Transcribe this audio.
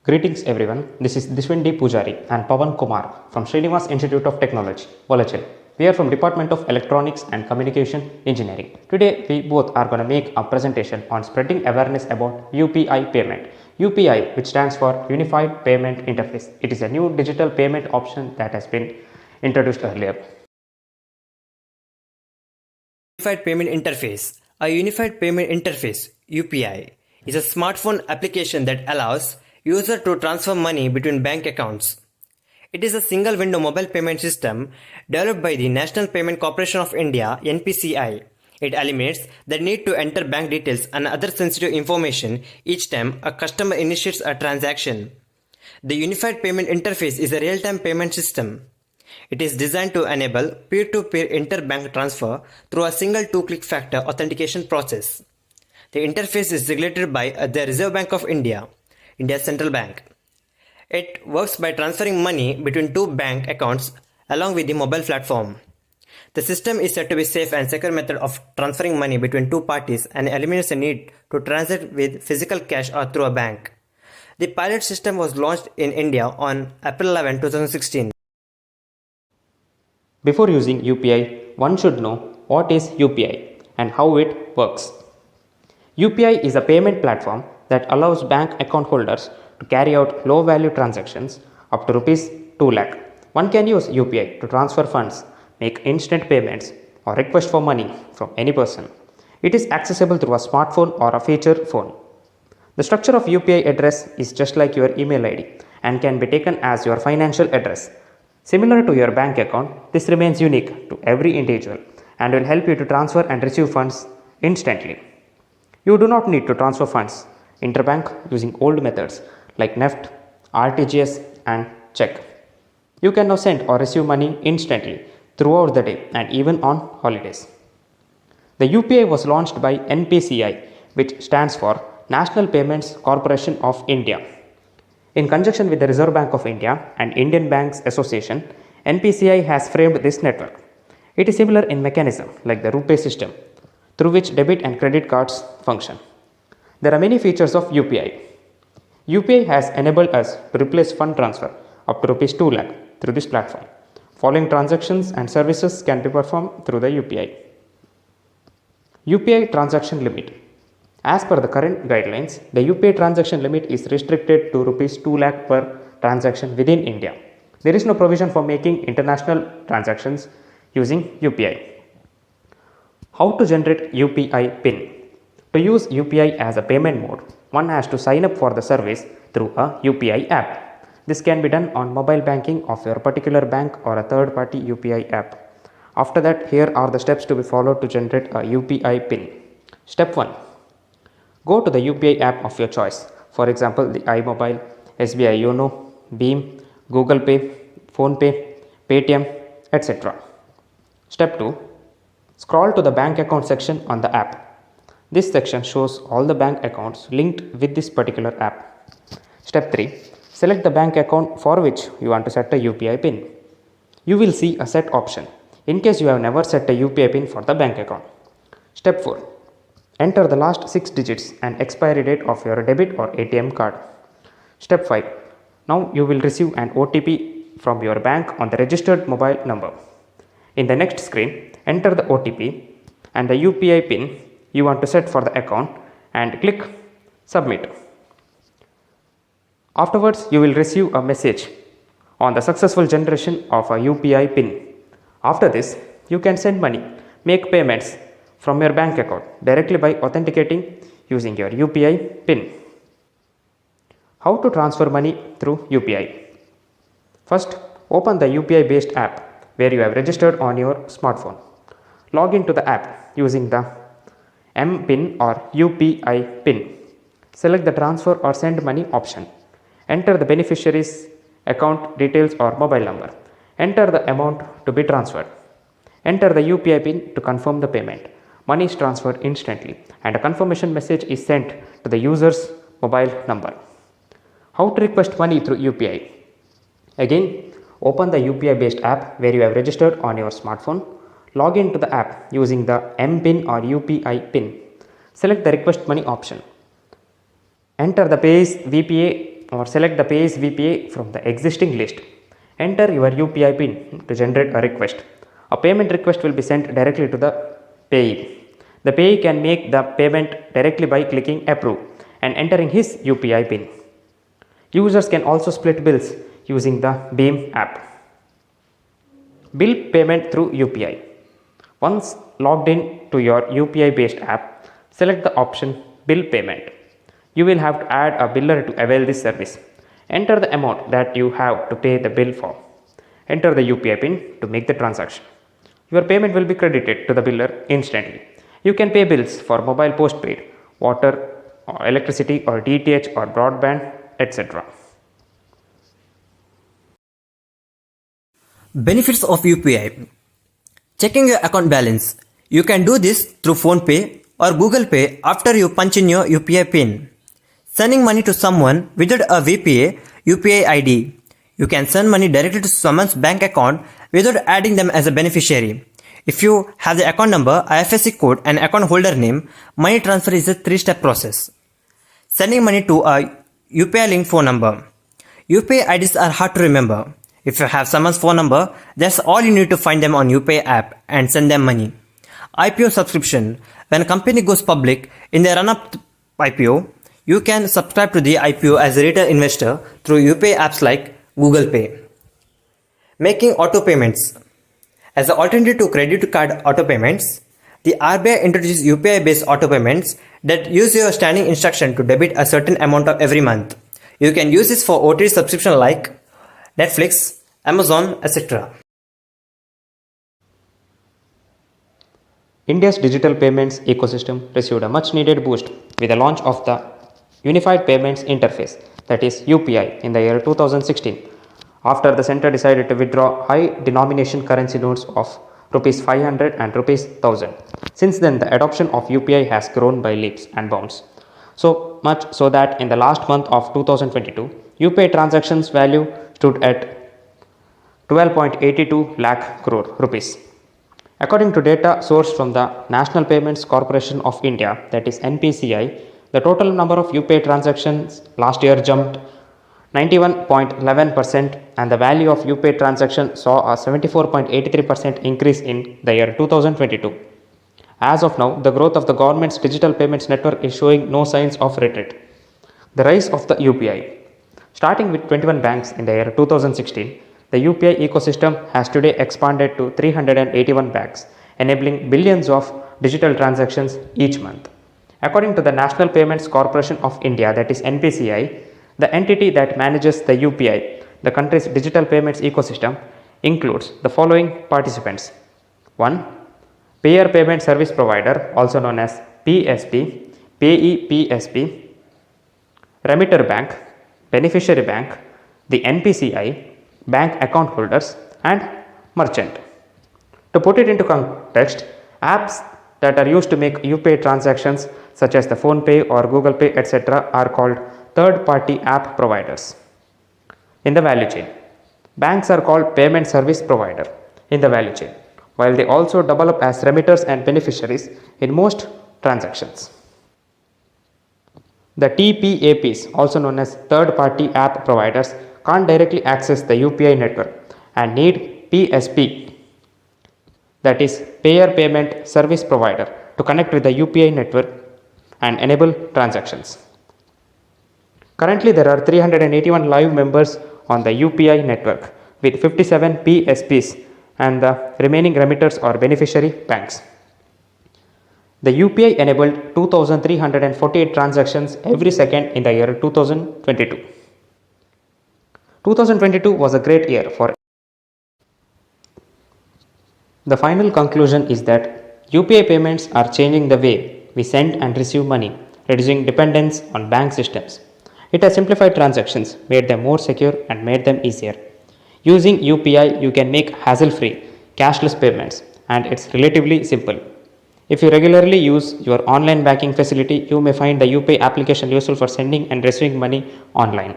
Greetings everyone, this is Dishwindi Pujari and Pawan Kumar from Srinivas Institute of Technology, Volachil. We are from Department of Electronics and Communication Engineering. Today we both are going to make a presentation on spreading awareness about UPI payment. UPI, which stands for Unified Payment Interface. It is a new digital payment option that has been introduced earlier. Unified Payment Interface. A Unified Payment Interface (UPI) is a smartphone application that allows users to transfer money between bank accounts. It is a single-window mobile payment system developed by the National Payment Corporation of India (NPCI). It eliminates the need to enter bank details and other sensitive information each time a customer initiates a transaction. The Unified Payment Interface is a real-time payment system. It is designed to enable peer-to-peer interbank transfer through a single two-click factor authentication process. The interface is regulated by the Reserve Bank of India, India's central bank. It works by transferring money between two bank accounts along with the mobile platform. The system is said to be a safe and secure method of transferring money between two parties and eliminates the need to transact with physical cash or through a bank. The pilot system was launched in India on April 11, 2016. Before using UPI, one should know what is UPI and how it works. UPI is a payment platform that allows bank account holders to carry out low value transactions up to Rs 2 lakh. One can use UPI to transfer funds, make instant payments, or request for money from any person. It is accessible through a smartphone or a feature phone. The structure of UPI address is just like your email ID and can be taken as your financial address. Similar to your bank account, this remains unique to every individual and will help you to transfer and receive funds instantly. You do not need to transfer funds interbank using old methods like NEFT, RTGS and check. You can now send or receive money instantly throughout the day and even on holidays. The UPI was launched by NPCI, which stands for National Payments Corporation of India. In conjunction with the Reserve Bank of India and Indian Banks Association, NPCI has framed this network. It is similar in mechanism like the RuPay system, through which debit and credit cards function. There are many features of UPI. UPI has enabled us to replace fund transfer up to Rs 2 lakh through this platform. Following transactions and services can be performed through the UPI. UPI transaction limit. As per the current guidelines, the UPI transaction limit is restricted to Rs 2 lakh per transaction within India. There is no provision for making international transactions using UPI. How to generate UPI PIN? To use UPI as a payment mode, one has to sign up for the service through a UPI app. This can be done on mobile banking of your particular bank or a third-party UPI app. After that, here are the steps to be followed to generate a UPI PIN. Step 1. Go to the UPI app of your choice. For example, the iMobile, SBI YONO, Beam, Google Pay, PhonePe, Paytm, etc. Step 2. Scroll to the bank account section on the app. This section shows all the bank accounts linked with this particular app. Step 3. Select the bank account for which you want to set a UPI PIN. You will see a set option in case you have never set a UPI PIN for the bank account. Step 4. Enter the last 6 digits and expiry date of your debit or ATM card. Step 5. Now you will receive an OTP from your bank on the registered mobile number. In the next screen, enter the OTP and the UPI PIN you want to set for the account and click Submit. Afterwards, you will receive a message on the successful generation of a UPI PIN. After this, you can send money, make payments from your bank account directly by authenticating using your UPI PIN. How to transfer money through UPI? First, open the UPI based app where you have registered on your smartphone. Log into the app using the MPIN or UPI PIN. Select the transfer or send money option. Enter the beneficiary's account details or mobile number. Enter the amount to be transferred. Enter the UPI PIN to confirm the payment. Money is transferred instantly and a confirmation message is sent to the user's mobile number. How to request money through UPI? Again, open the UPI based app where you have registered on your smartphone. Log into the app using the MPIN or UPI PIN. Select the request money option. Enter the Pay's VPA or select the Payee's VPA from the existing list. Enter your UPI PIN to generate a request. A payment request will be sent directly to the payee. The payee can make the payment directly by clicking approve and entering his UPI PIN. Users can also split bills using the Beam app. Bill payment through UPI. Once logged in to your UPI based app, select the option Bill Payment. You will have to add a biller to avail this service. Enter the amount that you have to pay the bill for. Enter the UPI PIN to make the transaction. Your payment will be credited to the biller instantly. You can pay bills for mobile postpaid, water, or electricity, or DTH, or broadband, etc. Benefits of UPI. Checking your account balance. You can do this through PhonePe or Google Pay after you punch in your UPI PIN. Sending money to someone without a VPA UPI ID. You can send money directly to someone's bank account without adding them as a beneficiary. If you have the account number, IFSC code and account holder name, money transfer is a 3-step process. Sending money to a UPI linked phone number. UPI IDs are hard to remember. If you have someone's phone number, that's all you need to find them on UPI app and send them money. IPO subscription. When a company goes public, in the run-up to IPO, you can subscribe to the IPO as a retail investor through UPI apps like Google Pay. Making auto payments. As an alternative to credit card auto payments, the RBI introduced UPI-based auto payments that use your standing instruction to debit a certain amount of every month. You can use this for OTT subscription like Netflix, Amazon, etc. India's digital payments ecosystem received a much needed boost with the launch of the Unified Payments Interface, that is UPI, in the year 2016, after the center decided to withdraw high denomination currency notes of Rs 500 and Rs 1000. Since then, the adoption of UPI has grown by leaps and bounds. So much so that in the last month of 2022, UPI transactions value stood at 12.82 lakh crore rupees. According to data sourced from the National Payments Corporation of India, that is NPCI, the total number of UPI transactions last year jumped 91.11% and the value of UPI transaction saw a 74.83% increase in the year 2022. As of now, the growth of the government's digital payments network is showing no signs of retreat. The rise of the UPI. Starting with 21 banks in the year 2016, the UPI ecosystem has today expanded to 381 banks, enabling billions of digital transactions each month. According to the National Payments Corporation of India, that is NPCI, the entity that manages the UPI, the country's digital payments ecosystem, includes the following participants. 1. Payer Payment Service Provider, also known as PSP, Payee PSP, Remitter Bank, Beneficiary Bank, the NPCI, bank account holders, and merchant. To put it into context, apps that are used to make UPI transactions such as the PhonePe or Google Pay etc. are called third-party app providers. In the value chain, banks are called payment service provider in the value chain, while they also develop as remitters and beneficiaries in most transactions. The TPAPs, also known as third-party app providers, can't directly access the UPI network and need PSP, that is Payer Payment Service Provider, to connect with the UPI network and enable transactions. Currently, there are 381 live members on the UPI network with 57 PSPs and the remaining remitters or beneficiary banks. The UPI enabled 2,348 transactions every second in the year 2022. 2022 was a great year for. The final conclusion is that UPI payments are changing the way we send and receive money, reducing dependence on bank systems. It has simplified transactions, made them more secure, and made them easier. Using UPI, you can make hassle-free, cashless payments, and it's relatively simple. If you regularly use your online banking facility, you may find the UPI application useful for sending and receiving money online.